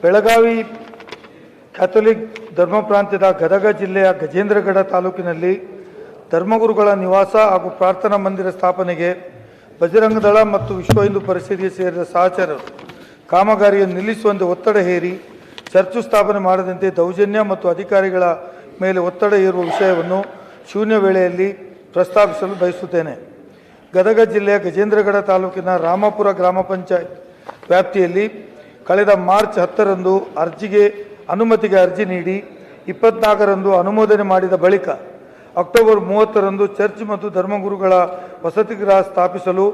Belagavi Catholic ಧರ್ಮ ಪ್ರಾಂತ್ಯದ ಗದಗ ಜಿಲ್ಲೆಯ ಗಜೇಂದ್ರಗಡ ತಾಲೂಕಿನಲ್ಲಿ ಧರ್ಮಗುರುಗಳ ನಿವಾಸ ಹಾಗೂ ಪ್ರಾರ್ಥನಾ ಮಂದಿರ ಸ್ಥಾಪನೆಗೆ ಬಜರಂಗದಳ ಮತ್ತು ವಿಶ್ವ ಹಿಂದೂ ಪರಿಷತ್ಗೆ ಸೇರಿದ ಸಹಚರರು ಕಾಮಗಾರಿಯನ್ನು ನಿಲ್ಲಿಸುವಂತೆ ಒತ್ತಡ ಹೇರಿ ಚರ್ಚು ಸ್ಥಾಪನೆ ಮಾಡದಂತೆ ದೌರ್ಜನ್ಯ ಮತ್ತು ಅಧಿಕಾರಿಗಳ ಮೇಲೆ ಒತ್ತಡ ಹೇರುವ ವಿಷಯವನ್ನು ಶೂನ್ಯ ವೇಳೆಯಲ್ಲಿ ಪ್ರಸ್ತಾಪಿಸಲು ಬಯಸುತ್ತೇನೆ. ಗದಗ ಜಿಲ್ಲೆಯ ಗಜೇಂದ್ರಗಡ ತಾಲೂಕಿನ ರಾಮಪುರ ಗ್ರಾಮ ಪಂಚಾಯತ್ ವ್ಯಾಪ್ತಿಯಲ್ಲಿ ಕಳೆದ ಮಾರ್ಚ್ 10ರಂದು ಅನುಮತಿಗೆ ಅರ್ಜಿ ನೀಡಿ 24ರಂದು ಅನುಮೋದನೆ ಮಾಡಿದ ಬಳಿಕ ಅಕ್ಟೋಬರ್ 30ರಂದು ಚರ್ಚ್ ಮತ್ತು ಧರ್ಮಗುರುಗಳ ವಸತಿಗೃಹ ಸ್ಥಾಪಿಸಲು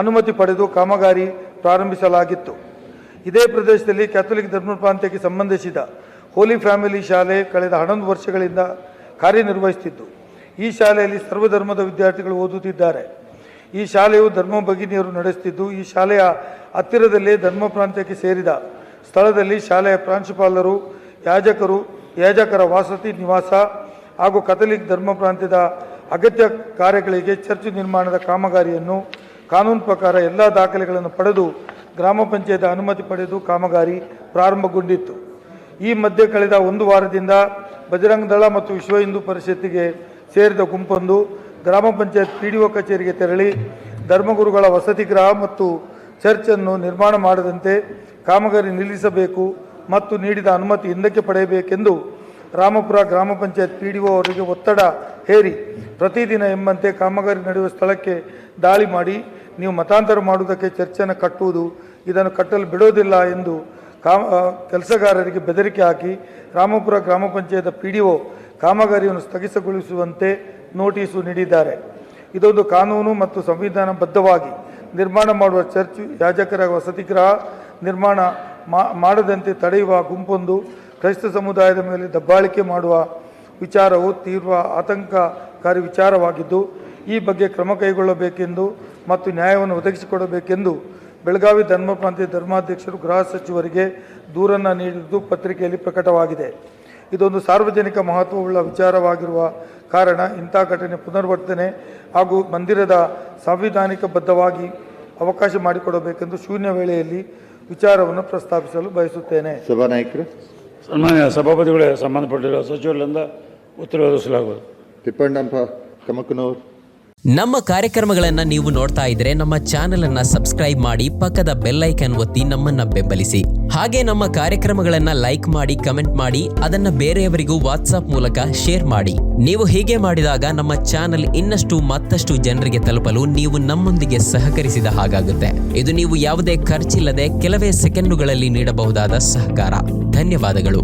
ಅನುಮತಿ ಪಡೆದು ಕಾಮಗಾರಿ ಪ್ರಾರಂಭಿಸಲಾಗಿತ್ತು. ಇದೇ ಪ್ರದೇಶದಲ್ಲಿ ಕ್ಯಾಥೋಲಿಕ್ ಧರ್ಮ ಪ್ರಾಂತ್ಯಕ್ಕೆ ಸಂಬಂಧಿಸಿದ ಹೋಲಿ ಫ್ಯಾಮಿಲಿ ಶಾಲೆ ಕಳೆದ 11 ವರ್ಷಗಳಿಂದ ಕಾರ್ಯನಿರ್ವಹಿಸುತ್ತಿದ್ದು, ಈ ಶಾಲೆಯಲ್ಲಿ ಸರ್ವಧರ್ಮದ ವಿದ್ಯಾರ್ಥಿಗಳು ಓದುತ್ತಿದ್ದಾರೆ. ಈ ಶಾಲೆಯು ಧರ್ಮ ಭಗಿನಿಯರು ನಡೆಸುತ್ತಿದ್ದು, ಈ ಶಾಲೆಯ ಹತ್ತಿರದಲ್ಲೇ ಧರ್ಮ ಪ್ರಾಂತ್ಯಕ್ಕೆ ಸೇರಿದ ಸ್ಥಳದಲ್ಲಿ ಶಾಲೆಯ ಪ್ರಾಂಶುಪಾಲರು, ಯಾಜಕರ ವಸತಿ ನಿವಾಸ ಹಾಗೂ ಕ್ಯಾಥೋಲಿಕ್ ಧರ್ಮ ಪ್ರಾಂತ್ಯದ ಅಗತ್ಯ ಕಾರ್ಯಗಳಿಗೆ ಚರ್ಚ್ ನಿರ್ಮಾಣದ ಕಾಮಗಾರಿಯನ್ನು ಕಾನೂನು ಪ್ರಕಾರ ಎಲ್ಲ ದಾಖಲೆಗಳನ್ನು ಪಡೆದು ಗ್ರಾಮ ಪಂಚಾಯತ್ ಅನುಮತಿ ಪಡೆದು ಕಾಮಗಾರಿ ಪ್ರಾರಂಭಗೊಂಡಿತ್ತು. ಈ ಮಧ್ಯೆ ಕಳೆದ 1 ವಾರದಿಂದ ಬಜರಂಗದಳ ಮತ್ತು ವಿಶ್ವ ಹಿಂದೂ ಪರಿಷತ್ತಿಗೆ ಸೇರಿದ ಗುಂಪೊಂದು ಗ್ರಾಮ ಪಂಚಾಯತ್ PDO ಕಚೇರಿಗೆ ತೆರಳಿ ಧರ್ಮಗುರುಗಳ ವಸತಿಗೃಹ ಮತ್ತು ಚರ್ಚನ್ನು ನಿರ್ಮಾಣ ಮಾಡದಂತೆ ಕಾಮಗಾರಿ ನಿಲ್ಲಿಸಬೇಕು ಮತ್ತು ನೀಡಿದ ಅನುಮತಿ ಹಿಂದಕ್ಕೆ ಪಡೆಯಬೇಕೆಂದು ರಾಮಪುರ ಗ್ರಾಮ ಪಂಚಾಯತ್ PDO ಅವರಿಗೆ ಒತ್ತಡ ಹೇರಿ ಪ್ರತಿದಿನ ಎಂಬಂತೆ ಕಾಮಗಾರಿ ನಡೆಯುವ ಸ್ಥಳಕ್ಕೆ ದಾಳಿ ಮಾಡಿ, ನೀವು ಮತಾಂತರ ಮಾಡುವುದಕ್ಕೆ ಚರ್ಚನ್ನು ಕಟ್ಟುವುದು, ಇದನ್ನು ಕಟ್ಟಲು ಬಿಡೋದಿಲ್ಲ ಎಂದು ಕೆಲಸಗಾರರಿಗೆ ಬೆದರಿಕೆ ಹಾಕಿ ರಾಮಪುರ ಗ್ರಾಮ ಪಂಚಾಯತ್ PDO ಕಾಮಗಾರಿಯನ್ನು ಸ್ಥಗಿತಗೊಳಿಸುವಂತೆ ನೋಟಿಸು ನೀಡಿದ್ದಾರೆ. ಇದೊಂದು ಕಾನೂನು ಮತ್ತು ಸಂವಿಧಾನಬದ್ಧವಾಗಿ ನಿರ್ಮಾಣ ಮಾಡುವ ಚರ್ಚ್ ಯಾಜಕರ ವಸತಿಗೃಹ ನಿರ್ಮಾಣ ಮಾಡದಂತೆ ತಡೆಯುವ ಗುಂಪೊಂದು ಕ್ರೈಸ್ತ ಸಮುದಾಯದ ಮೇಲೆ ದಬ್ಬಾಳಿಕೆ ಮಾಡುವ ವಿಚಾರವು ತೀವ್ರ ಆತಂಕಕಾರಿ ವಿಚಾರವಾಗಿದ್ದು, ಈ ಬಗ್ಗೆ ಕ್ರಮ ಕೈಗೊಳ್ಳಬೇಕೆಂದು ಮತ್ತು ನ್ಯಾಯವನ್ನು ಒದಗಿಸಿಕೊಡಬೇಕೆಂದು ಬೆಳಗಾವಿ ಧರ್ಮ ಪ್ರಾಂತ್ಯ ಧರ್ಮಾಧ್ಯಕ್ಷರು ಗೃಹ ಸಚಿವರಿಗೆ ದೂರನ್ನು ನೀಡಿದ್ದು ಪತ್ರಿಕೆಯಲ್ಲಿ ಪ್ರಕಟವಾಗಿದೆ. ಇದೊಂದು ಸಾರ್ವಜನಿಕ ಮಹತ್ವವುಳ್ಳ ವಿಚಾರವಾಗಿರುವ ಕಾರಣ ಇಂಥ ಘಟನೆ ಪುನರಾವರ್ತನೆ ಹಾಗೂ ಮಂದಿರದ ಸಾಂವಿಧಾನಿಕಬದ್ಧವಾಗಿ ಅವಕಾಶ ಮಾಡಿಕೊಡಬೇಕೆಂದು ಶೂನ್ಯ ವೇಳೆಯಲ್ಲಿ ವಿಚಾರವನ್ನು ಪ್ರಸ್ತಾಪಿಸಲು ಬಯಸುತ್ತೇನೆ. ಸಭಾನಾಯಕರು, ಸನ್ಮಾನ್ಯ ಸಭಾಪತಿಗಳೇ, ಸಂಬಂಧಪಟ್ಟಿರುವ ಸಚಿವರಿಂದ ಉತ್ತರ ಒದಗಿಸಲಾಗುವುದು. ತಿಪ್ಪಣ್ಣಪ್ಪ ಕಮಕನೂರ್. ನಮ್ಮ ಕಾರ್ಯಕ್ರಮಗಳನ್ನು ನೀವು ನೋಡ್ತಾ ಇದ್ರೆ ನಮ್ಮ ಚಾನೆಲ್ ಅನ್ನ ಸಬ್ಸ್ಕ್ರೈಬ್ ಮಾಡಿ, ಪಕ್ಕದ ಬೆಲ್ ಐಕಾನ್ ಒತ್ತಿ ನಮ್ಮನ್ನ ಬೆಂಬಲಿಸಿ. ಹಾಗೆ ನಮ್ಮ ಕಾರ್ಯಕ್ರಮಗಳನ್ನ ಲೈಕ್ ಮಾಡಿ, ಕಮೆಂಟ್ ಮಾಡಿ, ಅದನ್ನ ಬೇರೆಯವರಿಗೂ ವಾಟ್ಸ್ಆಪ್ ಮೂಲಕ ಶೇರ್ ಮಾಡಿ. ನೀವು ಹೀಗೆ ಮಾಡಿದಾಗ ನಮ್ಮ ಚಾನೆಲ್ ಮತ್ತಷ್ಟು ಜನರಿಗೆ ತಲುಪಲು ನೀವು ನಮ್ಮೊಂದಿಗೆ ಸಹಕರಿಸಿದ ಹಾಗಾಗುತ್ತೆ. ಇದು ನೀವು ಯಾವುದೇ ಖರ್ಚಿಲ್ಲದೆ ಕೆಲವೇ ಸೆಕೆಂಡುಗಳಲ್ಲಿ ನೀಡಬಹುದಾದ ಸಹಕಾರ. ಧನ್ಯವಾದಗಳು.